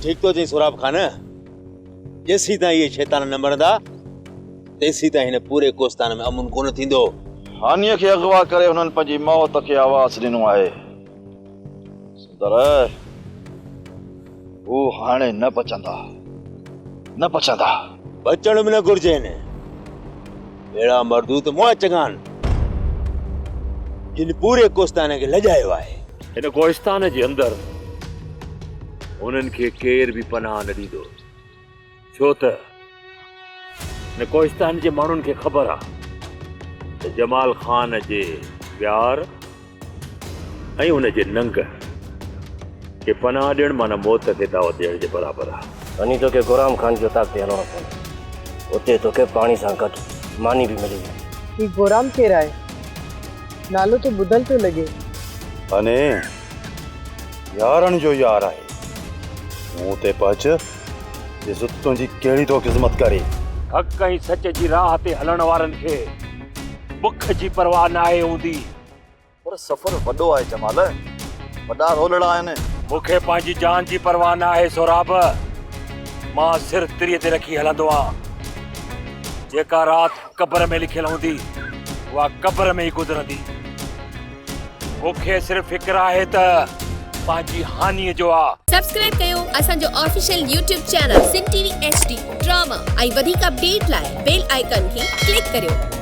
ठीक तो जी सुराब खान, जेसी ताईं ये शैतान न मरदा तेसी ताईं हिन पूरे कोस्तान में अमन कोन थींदो। हानीअ खे अगवा करे हुननि पंहिंजी मौत खे आवाज़ ॾिनो आहे। सुंदर हू हाणे न बचंदा, न बचंदा। बचण बि न घुर्जनि। अहिड़ा मर्दूत मुआ चङान जिन पूरे कोस्तान खे लॼायो आहे। हिन कोस्तान जे अंदर उन्हनि खे केर बि पनाह न ॾींदो, छो त हिन कोस्तान जे माण्हुनि खे ख़बर आहे त जमाल खान जे प्यार ऐं हुन जे नंग खे पनाह ॾियण माना मौत खे दावत ॾियण जे बराबरि आहे। वञी तोखे गुलाम खान जो ताक़ ते हलणो पवंदो। उते तोखे पाणी सां गॾु मानी बि मिली वेंदी। ही गोराम केरु आहे? नालो तो ॿुधल थो लॻे। अने यारनि जो यार आहे। मूं ते पहुच ॾिस तुंहिंजी कहिड़ी तो ख़िदमत करे। हक़ ऐं सच जी राह ते हलण वारनि खे बुख जी परवाह न आहे हूंदी। पर सफ़र वॾो आहे जमाल, वॾा रोलड़ा आहिनि। मूंखे पंहिंजी जान जी परवाह न आहे सोराब। मां सिर तिरीअ ते रखी हलंदो आहियां। जेका रात क़ब्र में लिखियल हूंदी उहा क़ब्र में ई गुज़रंदी। मूंखे सिर्फ़ फिक्र आहे त पंहिंजी हानीअ जो आहे। सब्सक्राइब कयो असांजो official YouTube channel Singh TV HD drama ऐं वधीक अपडेट लाइ बेल आइकन खे क्लिक करियो।